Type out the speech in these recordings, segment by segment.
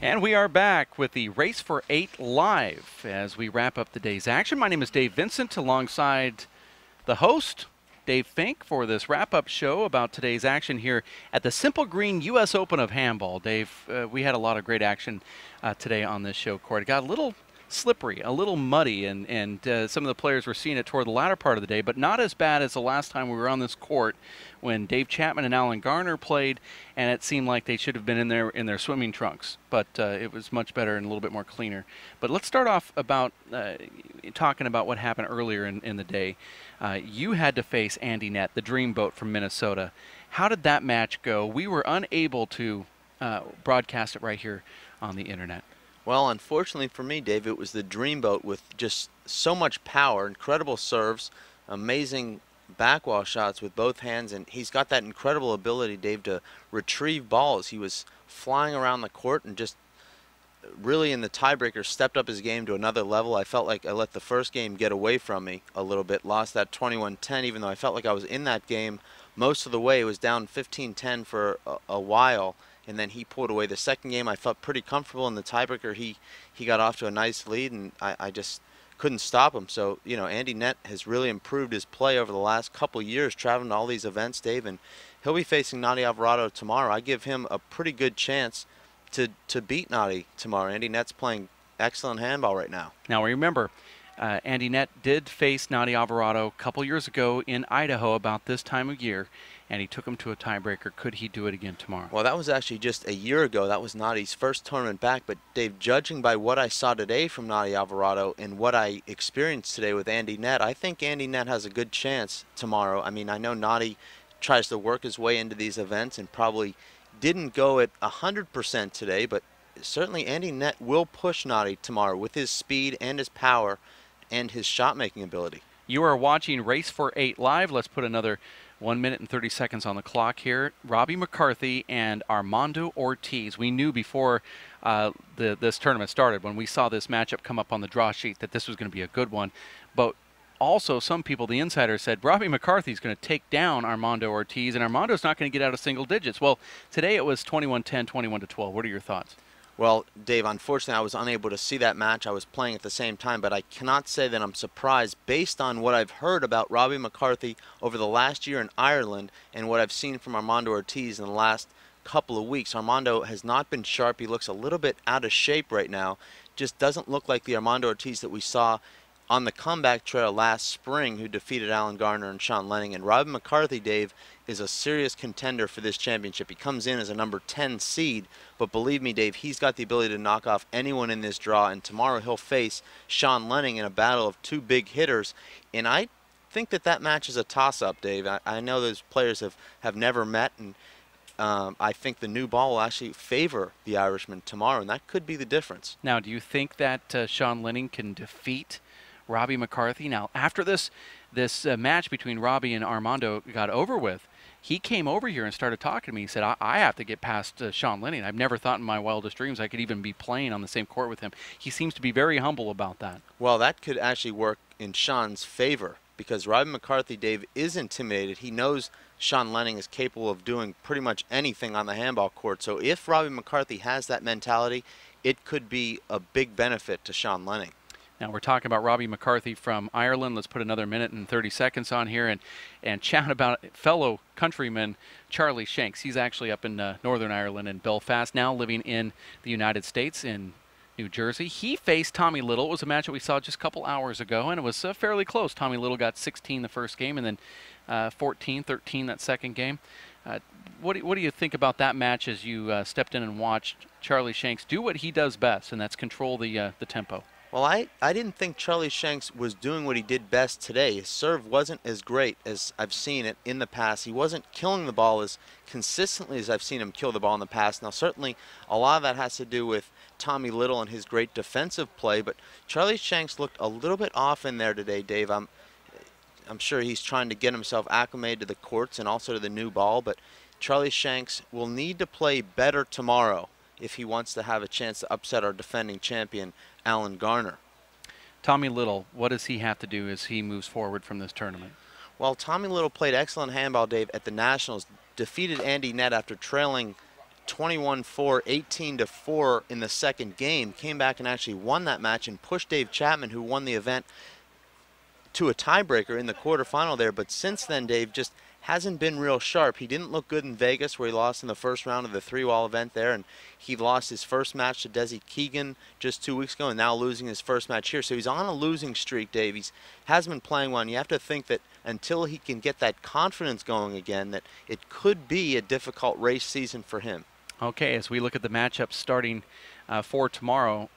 And we are back with the Race for 8 live as we wrap up the day's action. My name is Dave Vincent alongside the host, Dave Fink, for this wrap-up show about today's action here at the Simple Green U.S. Open of Handball. Dave, we had a lot of great action today on this show court. It got a little slippery, a little muddy, and some of the players were seeing it toward the latter part of the day, but not as bad as the last time we were on this court when Dave Chapman and Alan Garner played, and it seemed like they should have been in their swimming trunks. But it was much better and a little bit more cleaner. But let's start off about talking about what happened earlier in the day. You had to face Andy Nett, the Dreamboat from Minnesota. How did that match go? We were unable to broadcast it right here on the internet. Well, unfortunately for me, Dave, it was the Dreamboat with just so much power, incredible serves, amazing backwall shots with both hands, and he's got that incredible ability, Dave, to retrieve balls. He was flying around the court and just really in the tiebreaker stepped up his game to another level. I felt like I let the first game get away from me a little bit, lost that 21-10, even though I felt like I was in that game most of the way. It was down 15-10 for a while, and then he pulled away the second game. I felt pretty comfortable in the tiebreaker. He got off to a nice lead, and I just couldn't stop him. So, you know, Andy Nett has really improved his play over the last couple years, traveling to all these events, Dave, and he'll be facing Nadi Alvarado tomorrow. I give him a pretty good chance to beat Nadi tomorrow. Andy Nett's playing excellent handball right now. Now remember, Andy Nett did face Nadi Alvarado a couple years ago in Idaho about this time of year, and he took him to a tiebreaker. Could he do it again tomorrow? Well, that was actually just a year ago. That was Nadi's first tournament back. But, Dave, judging by what I saw today from Nadi Alvarado and what I experienced today with Andy Nett, I think Andy Nett has a good chance tomorrow. I mean, I know Nadi tries to work his way into these events and probably didn't go at 100% today, but certainly Andy Nett will push Nadi tomorrow with his speed and his power and his shot-making ability. You are watching Race for 8 live. Let's put another 1 minute and 30 seconds on the clock here. Robbie McCarthy and Armando Ortiz. We knew before this tournament started, when we saw this matchup come up on the draw sheet, that this was going to be a good one. But also, some people, the insiders, said Robbie McCarthy is going to take down Armando Ortiz, and Armando's not going to get out of single digits. Well, today it was 21-10, 21-12. What are your thoughts? Well, Dave, unfortunately, I was unable to see that match. I was playing at the same time, but I cannot say that I'm surprised based on what I've heard about Robbie McCarthy over the last year in Ireland and what I've seen from Armando Ortiz in the last couple of weeks. Armando has not been sharp. He looks a little bit out of shape right now. Just doesn't look like the Armando Ortiz that we saw on the comeback trail last spring, who defeated Alan Garner and Sean Lennon. And Robbie McCarthy, Dave, is a serious contender for this championship. He comes in as a number 10 seed, but believe me, Dave, he's got the ability to knock off anyone in this draw, and tomorrow he'll face Sean Lennon in a battle of two big hitters. And I think that match is a toss-up, Dave. I know those players have never met, and I think the new ball will actually favor the Irishman tomorrow, and that could be the difference. Now, do you think that Sean Lennon can defeat Robbie McCarthy? Now, after this match between Robbie and Armando got over with, he came over here and started talking to me. He said, I have to get past Sean Lennon. I've never thought in my wildest dreams I could even be playing on the same court with him. He seems to be very humble about that. Well, that could actually work in Sean's favor, because Robbie McCarthy, Dave, is intimidated. He knows Sean Lennon is capable of doing pretty much anything on the handball court. So if Robbie McCarthy has that mentality, it could be a big benefit to Sean Lennon. Now we're talking about Robbie McCarthy from Ireland. Let's put another minute and 30 seconds on here and chat about fellow countryman Charlie Shanks. He's actually up in Northern Ireland in Belfast, now living in the United States in New Jersey. He faced Tommy Little. It was a match that we saw just a couple hours ago, and it was fairly close. Tommy Little got 16 the first game, and then 14-13 that second game. What do you think about that match as you stepped in and watched Charlie Shanks do what he does best, and that's control the tempo? Well, I didn't think Charlie Shanks was doing what he did best today. His serve wasn't as great as I've seen it in the past. He wasn't killing the ball as consistently as I've seen him kill the ball in the past. Now, certainly, a lot of that has to do with Tommy Little and his great defensive play, but Charlie Shanks looked a little bit off in there today, Dave. I'm sure he's trying to get himself acclimated to the courts and also to the new ball, but Charlie Shanks will need to play better tomorrow if he wants to have a chance to upset our defending champion, Alan Garner. Tommy Little, what does he have to do as he moves forward from this tournament? Well, Tommy Little played excellent handball, Dave, at the Nationals, defeated Andy Nett after trailing 21-4, 18-4 in the second game, came back and actually won that match and pushed Dave Chapman, who won the event, to a tiebreaker in the quarterfinal there. But since then, Dave just hasn't been real sharp. He didn't look good in Vegas, where he lost in the first round of the 3-wall event there, and he lost his first match to Desi Keegan just 2 weeks ago, and now losing his first match here. So he's on a losing streak, Dave. He hasn't been playing well, and you have to think that until he can get that confidence going again, that it could be a difficult race season for him. Okay, as we look at the matchup starting for tomorrow,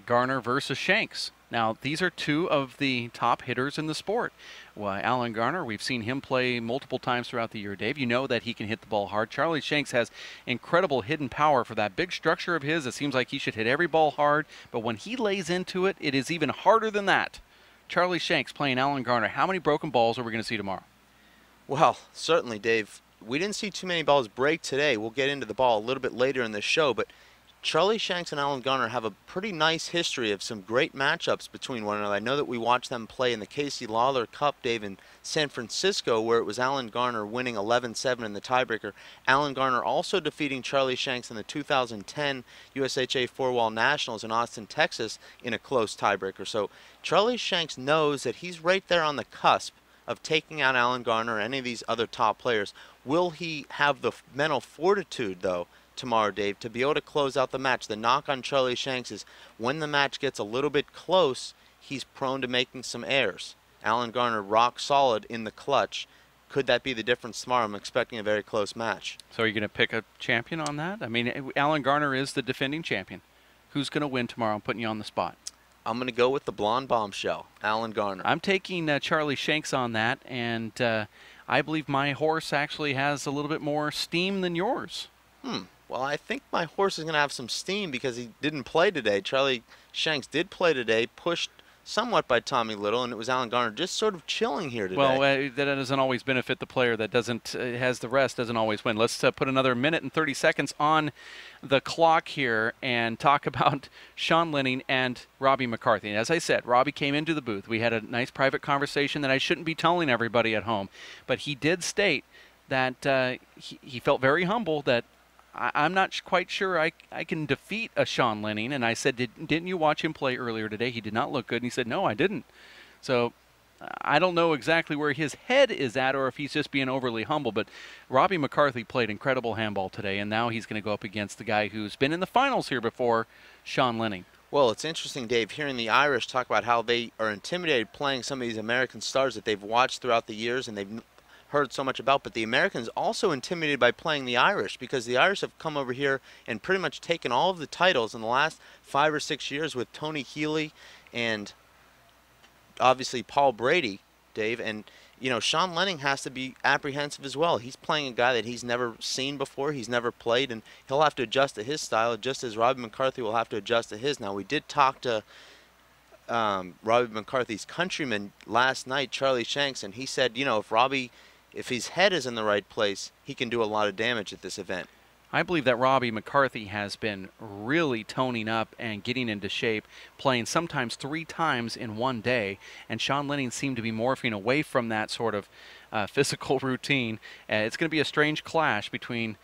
Garner versus Shanks. Now, these are two of the top hitters in the sport. Well, Alan Garner, we've seen him play multiple times throughout the year, Dave. You know that he can hit the ball hard. Charlie Shanks has incredible hidden power for that big structure of his. It seems like he should hit every ball hard, but when he lays into it, it is even harder than that. Charlie Shanks playing Alan Garner. How many broken balls are we going to see tomorrow? Well, certainly, Dave. We didn't see too many balls break today. We'll get into the ball a little bit later in the show, but Charlie Shanks and Alan Garner have a pretty nice history of some great matchups between one another. I know that we watched them play in the Casey Lawler Cup, Dave, in San Francisco, where it was Alan Garner winning 11-7 in the tiebreaker. Alan Garner also defeating Charlie Shanks in the 2010 USHA 4-Wall Nationals in Austin, Texas, in a close tiebreaker. So Charlie Shanks knows that he's right there on the cusp of taking out Alan Garner or any of these other top players. Will he have the mental fortitude, though, tomorrow, Dave, to be able to close out the match? The knock on Charlie Shanks is when the match gets a little bit close, he's prone to making some errors. Alan Garner rock solid in the clutch. Could that be the difference tomorrow? I'm expecting a very close match. So are you going to pick a champion on that? I mean, Alan Garner is the defending champion. Who's going to win tomorrow? I'm putting you on the spot. I'm going to go with the blonde bombshell, Alan Garner. I'm taking Charlie Shanks on that, and I believe my horse actually has a little bit more steam than yours. Well, I think my horse is going to have some steam because he didn't play today. Charlie Shanks did play today, pushed somewhat by Tommy Little, and it was Alan Garner just sort of chilling here today. Well, that doesn't always benefit the player that doesn't has the rest, doesn't always win. Let's put another minute and 30 seconds on the clock here and talk about Sean Lennon and Robbie McCarthy. And as I said, Robbie came into the booth. We had a nice private conversation that I shouldn't be telling everybody at home, but he did state that he felt very humble that I'm not quite sure I can defeat a Sean Lennon. And I said, didn't you watch him play earlier today? He did not look good. And he said, no, I didn't. So I don't know exactly where his head is at or if he's just being overly humble. But Robbie McCarthy played incredible handball today, and now he's going to go up against the guy who's been in the finals here before, Sean Lennon. Well, it's interesting, Dave, hearing the Irish talk about how they are intimidated playing some of these American stars that they've watched throughout the years and they've heard so much about, but the Americans also intimidated by playing the Irish because the Irish have come over here and pretty much taken all of the titles in the last 5 or 6 years with Tony Healy and obviously Paul Brady, Dave. And, you know, Sean Lennon has to be apprehensive as well. He's playing a guy that he's never seen before, he's never played, and he'll have to adjust to his style just as Robbie McCarthy will have to adjust to his. Now, we did talk to Robbie McCarthy's countryman last night, Charlie Shanks, and he said, you know, if his head is in the right place, he can do a lot of damage at this event. I believe that Robbie McCarthy has been really toning up and getting into shape, playing sometimes 3 times in one day, and Sean Lennon seemed to be morphing away from that sort of physical routine. It's going to be a strange clash between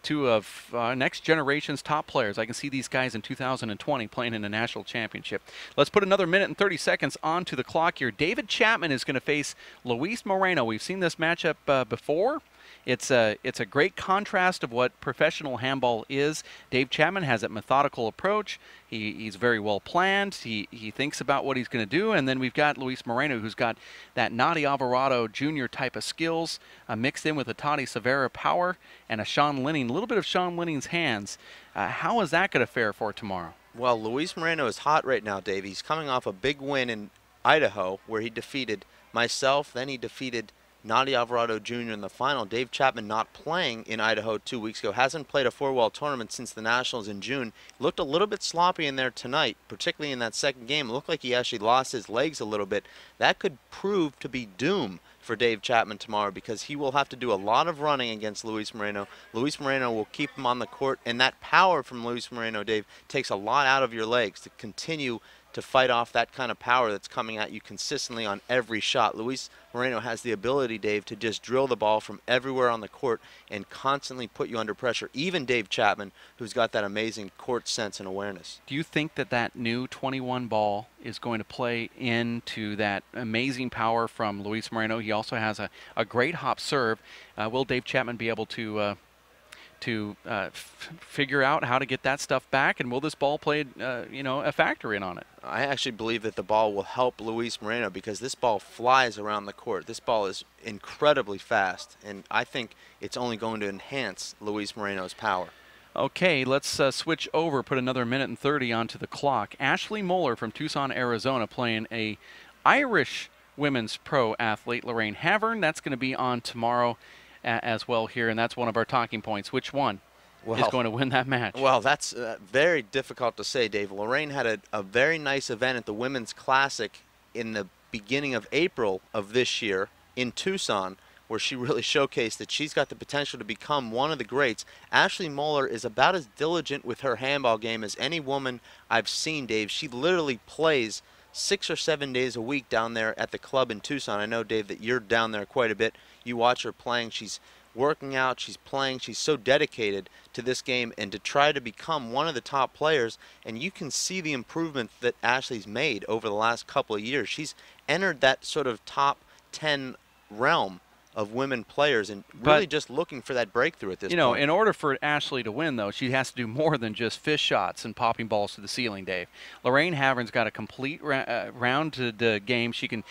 two of next generation's top players. I can see these guys in 2020 playing in a national championship. Let's put another minute and 30 seconds onto the clock here. David Chapman is going to face Luis Moreno. We've seen this matchup before. It's a great contrast of what professional handball is. Dave Chapman has a methodical approach. He's very well planned. He thinks about what he's going to do. And then we've got Luis Moreno, who's got that Nati Alvarado Jr. type of skills mixed in with a Toddy Severa power and a Sean Lennon, a little bit of Sean Lennon's hands. How is that going to fare for tomorrow? Well, Luis Moreno is hot right now, Dave. He's coming off a big win in Idaho where he defeated myself. Then he defeated Nati Alvarado Jr. in the final. Dave Chapman not playing in Idaho 2 weeks ago. Hasn't played a 4-wall tournament since the Nationals in June. Looked a little bit sloppy in there tonight, particularly in that second game. It looked like he actually lost his legs a little bit. That could prove to be doom for Dave Chapman tomorrow because he will have to do a lot of running against Luis Moreno. Luis Moreno will keep him on the court, and that power from Luis Moreno, Dave, takes a lot out of your legs to continue to fight off that kind of power that's coming at you consistently on every shot. Luis Moreno has the ability, Dave, to just drill the ball from everywhere on the court and constantly put you under pressure. Even Dave Chapman, who's got that amazing court sense and awareness. Do you think that that new 21 ball is going to play into that amazing power from Luis Moreno? He also has a great hop serve. Will Dave Chapman be able to figure out how to get that stuff back, and will this ball play a factor in on it? I actually believe that the ball will help Luis Moreno because this ball flies around the court. This ball is incredibly fast, and I think it's only going to enhance Luis Moreno's power. Okay, let's switch over, put another minute and 30 onto the clock. Ashley Moeller from Tucson, Arizona, playing a Irish women's pro athlete, Lorraine. That's going to be on tomorrow as well here, and that's one of our talking points. Which one is going to win that match? Well, that's very difficult to say, Dave. Lorraine had a very nice event at the Women's Classic in the beginning of April of this year in Tucson, where she really showcased that she's got the potential to become one of the greats. Ashley Moeller is about as diligent with her handball game as any woman I've seen, Dave. She literally plays 6 or 7 days a week down there at the club in Tucson. I know, Dave, that you're down there quite a bit. You watch her playing. She's working out. She's playing. She's so dedicated to this game and to try to become one of the top players. And you can see the improvement that Ashley's made over the last couple of years. She's entered that sort of top 10 realm of women players and really just looking for that breakthrough at this point. In order for Ashley to win, though, she has to do more than just fish shots and popping balls to the ceiling, Dave. Lorraine Havern's got a complete rounded game. She can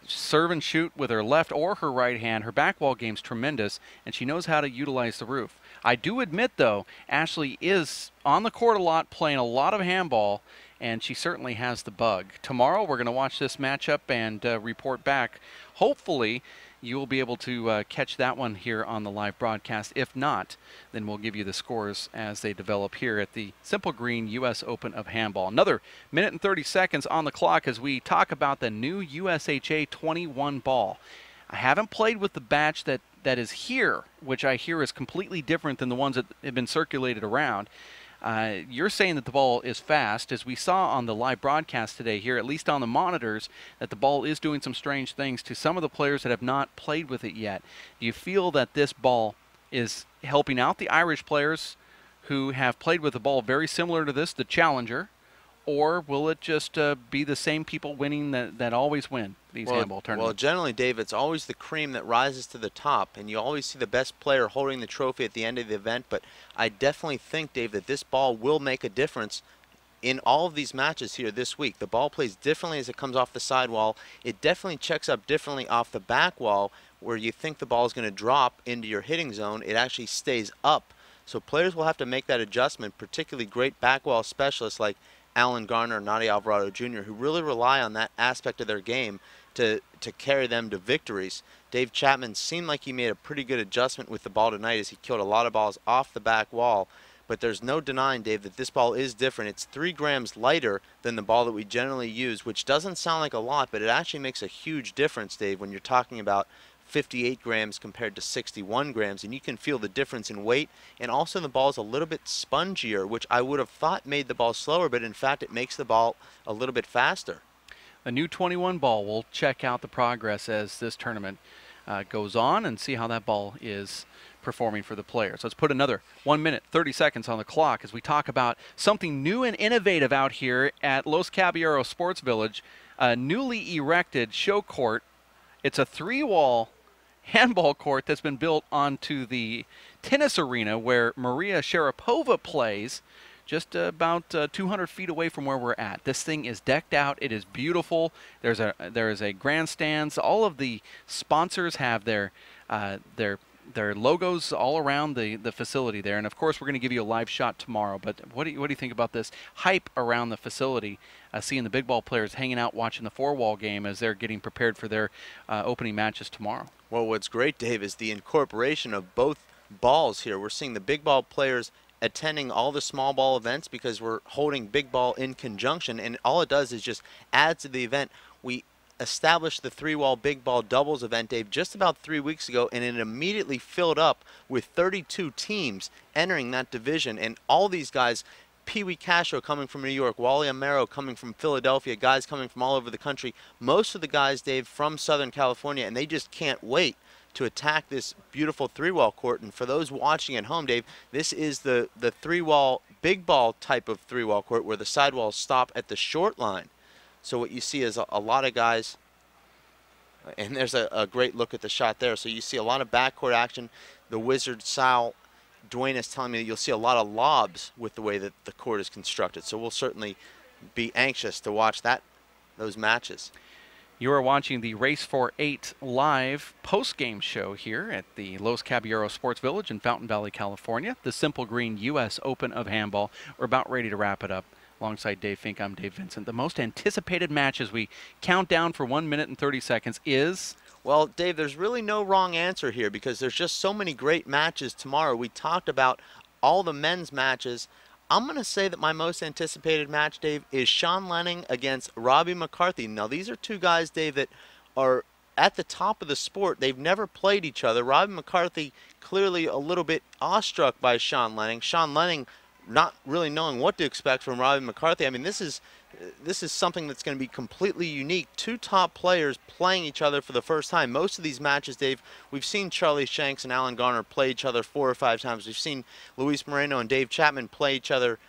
serve and shoot with her left or her right hand. Her backwall game's tremendous, and she knows how to utilize the roof. I do admit, though, Ashley is on the court a lot, playing a lot of handball, and she certainly has the bug. Tomorrow we're going to watch this matchup and report back. Hopefully you will be able to catch that one here on the live broadcast. If not, then we'll give you the scores as they develop here at the Simple Green U.S. Open of Handball. Another minute and 30 seconds on the clock as we talk about the new USHA 21 ball. I haven't played with the batch that is here, which I hear is completely different than the ones that have been circulated around. You're saying that the ball is fast, as we saw on the live broadcast today here, at least on the monitors, that the ball is doing some strange things to some of the players that have not played with it yet. Do you feel that this ball is helping out the Irish players who have played with a ball very similar to this, the Challenger, or will it just be the same people winning that always win these handball tournaments? Well, generally, Dave, it's always the cream that rises to the top, and you always see the best player holding the trophy at the end of the event. But I definitely think, Dave, that this ball will make a difference in all of these matches here this week. The ball plays differently as it comes off the sidewall. It definitely checks up differently off the back wall, where you think the ball is going to drop into your hitting zone. It actually stays up. So players will have to make that adjustment, particularly great back wall specialists like Alan Garner and Nadia Alvarado Jr., who really rely on that aspect of their game to carry them to victories. Dave Chapman seemed like he made a pretty good adjustment with the ball tonight as he killed a lot of balls off the back wall. But there's no denying, Dave, that this ball is different. It's 3 grams lighter than the ball that we generally use, which doesn't sound like a lot, but it actually makes a huge difference, Dave, when you're talking about 58 grams compared to 61 grams, and you can feel the difference in weight. And also the ball is a little bit spongier, which I would have thought made the ball slower, but in fact it makes the ball a little bit faster. A new 21 ball. We'll check out the progress as this tournament goes on and see how that ball is performing for the players. Let's put another 1 minute, 30 seconds on the clock as we talk about something new and innovative out here at Los Caballeros Sports Village, a newly erected show court. It's a 3-wall handball court that's been built onto the tennis arena where Maria Sharapova plays, just about 200 feet away from where we're at. This thing is decked out. It is beautiful. There is a grandstands. All of the sponsors have their logos all around the facility there. And of course, we're going to give you a live shot tomorrow. But what do you think about this hype around the facility? Seeing the big ball players hanging out watching the 4-wall game as they're getting prepared for their opening matches tomorrow. Well, what's great, Dave, is the incorporation of both balls here. We're seeing the big ball players attending all the small ball events because we're holding big ball in conjunction, and all it does is just add to the event. We established the 3-wall big ball doubles event, Dave, just about 3 weeks ago, and it immediately filled up with 32 teams entering that division, and all these guys Pee Wee Castro coming from New York, Wally Amaro coming from Philadelphia, guys coming from all over the country. Most of the guys, Dave, from Southern California, and they just can't wait to attack this beautiful three-wall court. And for those watching at home, Dave, this is the three-wall, big ball type of three-wall court where the sidewalls stop at the short line. So what you see is a lot of guys, and there's a great look at the shot there. So you see a lot of backcourt action. The Wizard Sal Dwayne is telling me that you'll see a lot of lobs with the way that the court is constructed. So we'll certainly be anxious to watch those matches. You are watching the Race for 8 live post-game show here at the Los Caballeros Sports Village in Fountain Valley, California. The Simple Green U.S. Open of Handball. We're about ready to wrap it up. Alongside Dave Fink, I'm Dave Vincent. The most anticipated match as we count down for 1 minute and 30 seconds is... Well, Dave, there's really no wrong answer here because there's just so many great matches tomorrow. We talked about all the men's matches. I'm going to say that my most anticipated match, Dave, is Sean Lennon against Robbie McCarthy. Now, these are two guys, Dave, that are at the top of the sport. They've never played each other. Robbie McCarthy clearly a little bit awestruck by Sean Lennon. Sean Lennon not really knowing what to expect from Robbie McCarthy. I mean, this is something that's going to be completely unique. Two top players playing each other for the first time. Most of these matches, Dave, we've seen Charlie Shanks and Alan Garner play each other 4 or 5 times. We've seen Luis Moreno and Dave Chapman play each other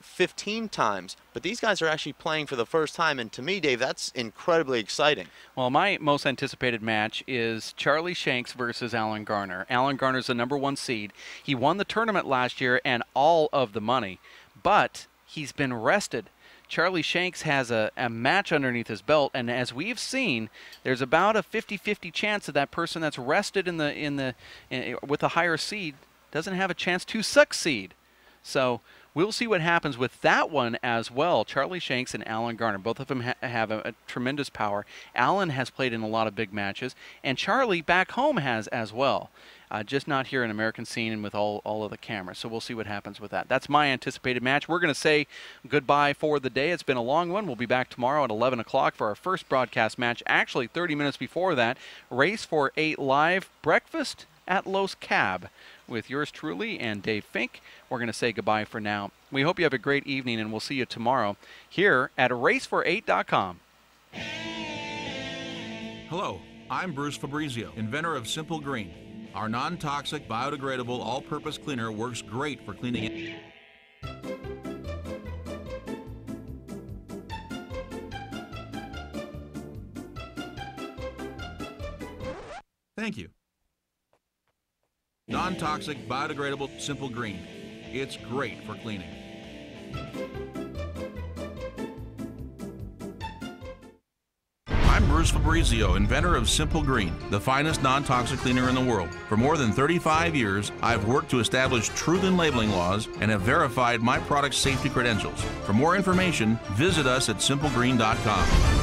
15 times. But these guys are actually playing for the first time, and to me, Dave, that's incredibly exciting. Well, my most anticipated match is Charlie Shanks versus Alan Garner. Alan Garner's the #1 seed. He won the tournament last year and all of the money, but he's been rested. Charlie Shanks has a match underneath his belt, and as we've seen, there's about a 50-50 chance that that person that's rested with a higher seed doesn't have a chance to succeed. So we'll see what happens with that one as well. Charlie Shanks and Alan Garner, both of them have a tremendous power. Alan has played in a lot of big matches, and Charlie back home has as well. Just not here in American scene and with all of the cameras. So we'll see what happens with that. That's my anticipated match. We're going to say goodbye for the day. It's been a long one. We'll be back tomorrow at 11 o'clock for our first broadcast match. Actually, 30 minutes before that, Race for 8 live breakfast at Los Cab with yours truly and Dave Fink. We're going to say goodbye for now. We hope you have a great evening, and we'll see you tomorrow here at racefor8.com. Hello, I'm Bruce Fabrizio, inventor of Simple Green. Our non-toxic, biodegradable, all-purpose cleaner works great for cleaning. Thank you. Non-toxic, biodegradable, Simple Green. It's great for cleaning. I'm Bruce Fabrizio, inventor of Simple Green, the finest non-toxic cleaner in the world. For more than 35 years, I've worked to establish truth in labeling laws and have verified my product's safety credentials. For more information, visit us at simplegreen.com.